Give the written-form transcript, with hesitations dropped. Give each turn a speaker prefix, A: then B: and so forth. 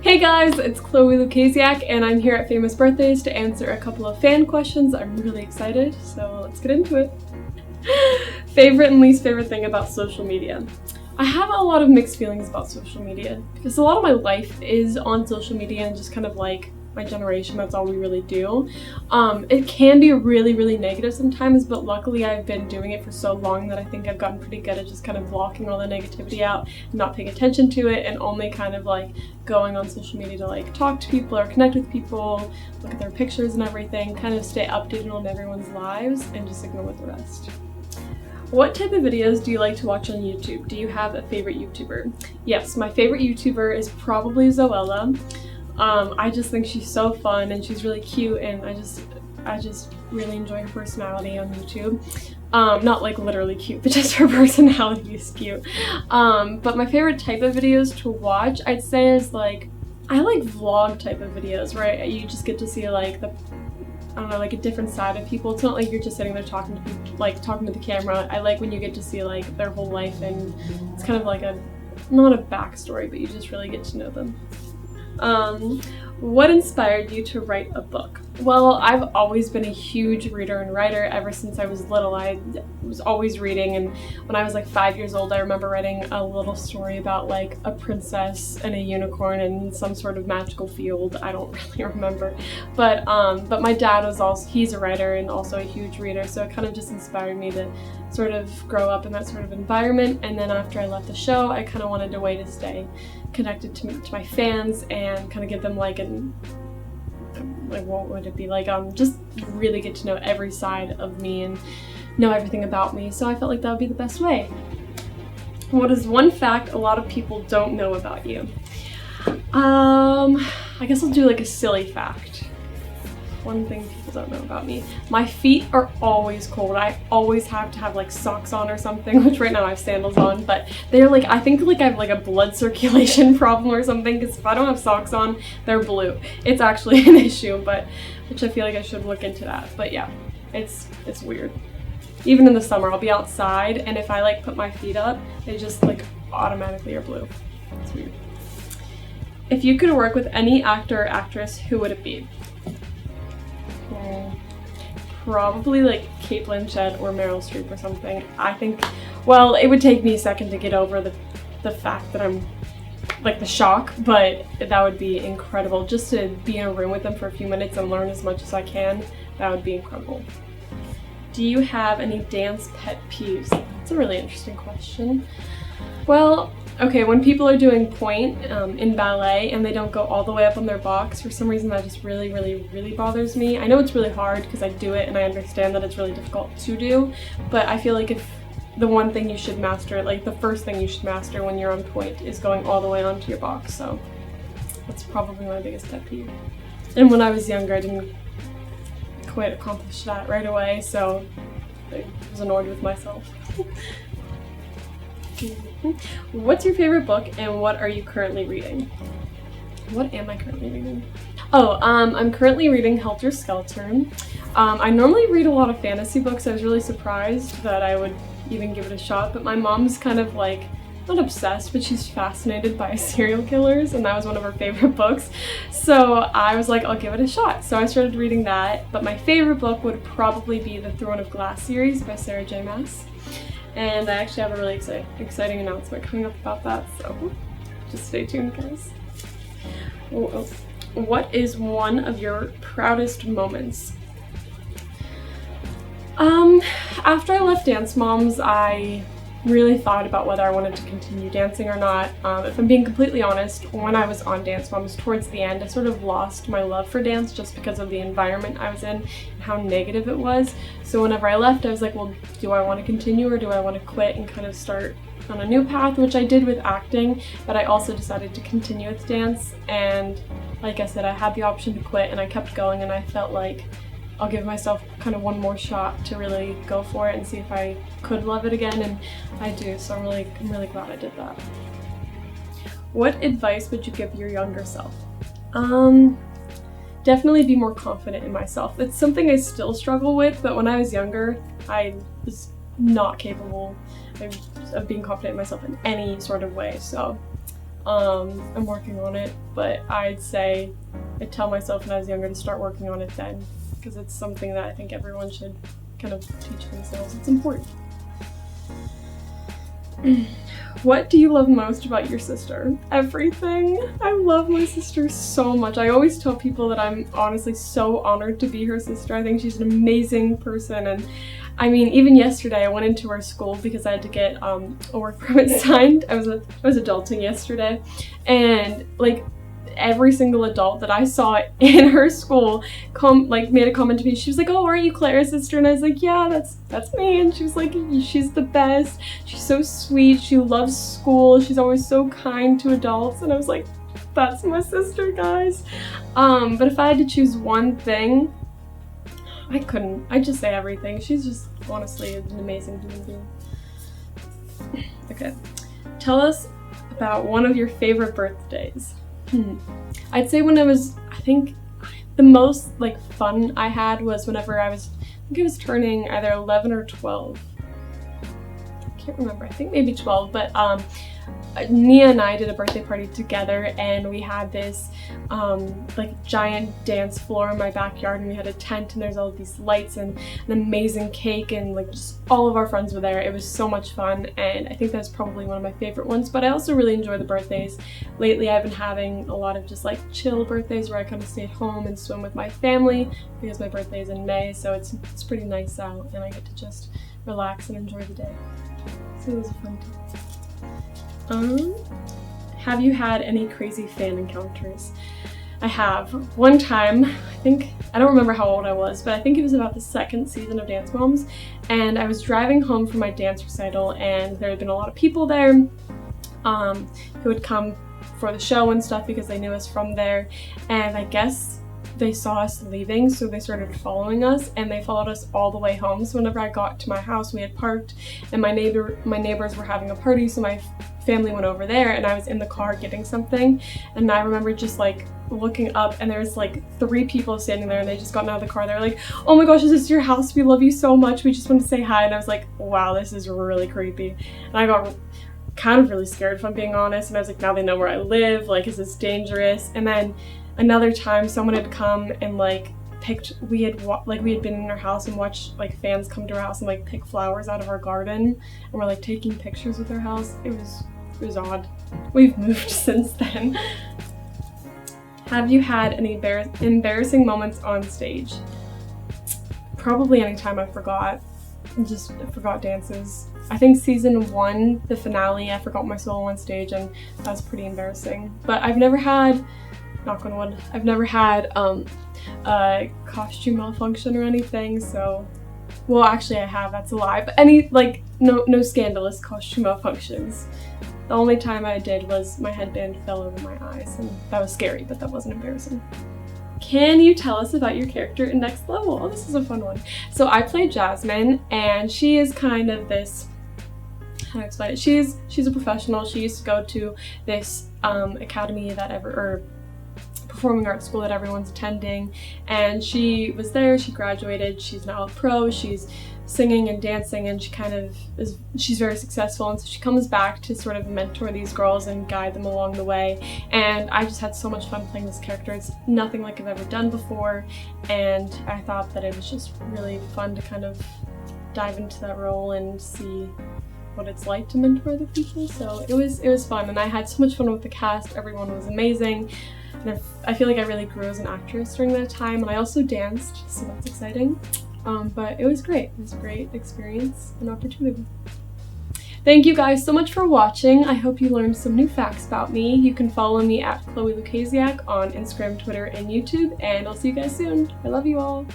A: Hey guys, it's Lukasiak and I'm here at Famous Birthdays to answer a couple of fan questions. I'm really excited, so let's get into it. Favorite and least favorite thing about social media? I have a lot of mixed feelings about social media because a lot of my life is on social media and just kind of like my generation, that's all we really do. It can be really negative sometimes, but luckily I've been doing it for so long that I think I've gotten pretty good at just kind of blocking all the negativity out, not paying attention to it, and only kind of like going on social media to like talk to people or connect with people, look at their pictures and everything, kind of stay updated on everyone's lives and just ignore the rest. What type of videos do you like to watch on YouTube? Do you have a favorite YouTuber? Yes, my favorite YouTuber is probably Zoella. I just think she's so fun and she's really cute, and I just really enjoy her personality on YouTube. Not like literally cute, but just her personality is cute. But my favorite type of videos to watch, I'd say, is like, I like vlog type of videos, right? You just get to see like like a different side of people. It's not like you're just sitting there talking to people, like talking to the camera. I like when you get to see like their whole life, and it's kind of like not a backstory, but you just really get to know them. What inspired you to write a book? Well, I've always been a huge reader and writer ever since I was little. I was always reading, and when I was like 5 years old, I remember writing a little story about like a princess and a unicorn in some sort of magical field. I don't really remember, but my dad was also, he's a writer and also a huge reader, so it kind of just inspired me to sort of grow up in that sort of environment. And then after I left the show, I kind of wanted a way to stay connected to my fans and kind of give them like what would it be like, just really get to know every side of me and know everything about me. So I felt like that would be the best way. What is one fact a lot of people don't know about you? I guess I'll do like a silly fact. One thing people don't know about me. My feet are always cold. I always have to have like socks on or something, which right now I have sandals on, but they're like, I think like I have like a blood circulation problem or something, because if I don't have socks on, they're blue. It's actually an issue, but which I feel like I should look into that. But yeah, it's weird. Even in the summer, I'll be outside, and if I like put my feet up, they just like automatically are blue. It's weird. If you could work with any actor or actress, who would it be? Probably like Kate Blanchett or Meryl Streep or something. I think, well, it would take me a second to get over the fact that I'm like the shock, but that would be incredible. Just to be in a room with them for a few minutes and learn as much as I can, that would be incredible. Do you have any dance pet peeves? That's a really interesting question. Well, okay, when people are doing point in ballet and they don't go all the way up on their box, for some reason that just really bothers me. I know it's really hard because I do it and I understand that it's really difficult to do, but I feel like if the one thing you should master, like the first thing you should master when you're on point, is going all the way onto your box, so that's probably my biggest pet peeve. And when I was younger, I didn't quite accomplish that right away, so I was annoyed with myself. What's your favorite book and what are you currently reading? What am I currently reading? Oh, I'm currently reading Helter Skelter. I normally read a lot of fantasy books. I was really surprised that I would even give it a shot, but my mom's kind of like, not obsessed, but she's fascinated by serial killers, and that was one of her favorite books. So I was like, I'll give it a shot. So I started reading that, but my favorite book would probably be the Throne of Glass series by Sarah J. Maas. And I actually have a really exciting announcement coming up about that, so just stay tuned, guys. What is one of your proudest moments? After I left Dance Moms, I really thought about whether I wanted to continue dancing or not. If I'm being completely honest, when I was on Dance Moms towards the end, I sort of lost my love for dance just because of the environment I was in and how negative it was. So whenever I left, I was like, well, do I want to continue or do I want to quit and kind of start on a new path, which I did with acting, but I also decided to continue with dance. And like I said, I had the option to quit and I kept going, and I felt like I'll give myself kind of one more shot to really go for it and see if I could love it again, and I do, so I'm really glad I did that. What advice would you give your younger self? Definitely be more confident in myself. It's something I still struggle with, but when I was younger, I was not capable of being confident in myself in any sort of way, so I'm working on it, but I'd say I'd tell myself when I was younger to start working on it then, because it's something that I think everyone should kind of teach themselves. It's important. What do you love most about your sister? Everything. I love my sister so much. I always tell people that I'm honestly so honored to be her sister. I think she's an amazing person, and I mean, even yesterday I went into her school because I had to get a work permit signed. I was adulting yesterday, and like every single adult that I saw in her school made a comment to me. She was like, "Oh, aren't you Claire's sister?" And I was like, "Yeah, that's me." And she was like, "She's the best. She's so sweet. She loves school. She's always so kind to adults." And I was like, "That's my sister, guys." But if I had to choose one thing, I couldn't. I'd just say everything. She's just honestly an amazing human being. Okay, tell us about one of your favorite birthdays. I'd say I think the most like fun I had was whenever I think I was turning either 11 or 12. I can't remember, I think maybe 12, but Nia and I did a birthday party together, and we had this like giant dance floor in my backyard, and we had a tent, and there's all these lights and an amazing cake, and like just all of our friends were there. It was so much fun, and I think that's probably one of my favorite ones. But I also really enjoy the birthdays. Lately I've been having a lot of just like chill birthdays where I kind of stay at home and swim with my family because my birthday is in May, so it's pretty nice out and I get to just relax and enjoy the day. So it was a fun time. Have you had any crazy fan encounters? I have. One time, I don't remember how old I was, but I think it was about the second season of Dance Moms, and I was driving home from my dance recital, and there had been a lot of people there who had come for the show and stuff because they knew us from there, and I guess they saw us leaving, so they started following us, and they followed us all the way home. So whenever I got to my house, we had parked, and my neighbors were having a party, so my family went over there, and I was in the car getting something, and I remember just like looking up, and there's like 3 people standing there, and they just got out of the car. They were like, "Oh my gosh, is this your house? We love you so much. We just want to say hi." And I was like, wow, this is really creepy. And I got kind of really scared, if I'm being honest, and I was like, now they know where I live, like, is this dangerous? And then another time someone had come and like we had been in our house and watched like fans come to our house and like pick flowers out of our garden, and we're like taking pictures with our house. It was odd. We've moved since then. Have you had any embarrassing moments on stage? Probably anytime I forgot dances. I think season 1, the finale, I forgot my solo on stage, and that was pretty embarrassing. But I've never had, knock on wood, I've never had a costume malfunction or anything, so, well, actually I have, that's a lie, but no scandalous costume malfunctions. The only time I did was my headband fell over my eyes, and that was scary, but that wasn't embarrassing. Can you tell us about your character in Next Level? Oh, this is a fun one. So I play Jasmine, and she is kind of this, how to explain it? She's a professional. She used to go to this academy or performing arts school that everyone's attending, and she was there, she graduated, she's now a pro, she's singing and dancing, and she's very successful, and so she comes back to sort of mentor these girls and guide them along the way. And I just had so much fun playing this character. It's nothing like I've ever done before, and I thought that it was just really fun to kind of dive into that role and see what it's like to mentor other people. So it was fun, and I had so much fun with the cast. Everyone was amazing, and I feel like I really grew as an actress during that time, and I also danced, so that's exciting. But it was great. It was a great experience and opportunity. Thank you guys so much for watching. I hope you learned some new facts about me. You can follow me at Lukasiak on Instagram, Twitter, and YouTube, and I'll see you guys soon. I love you all.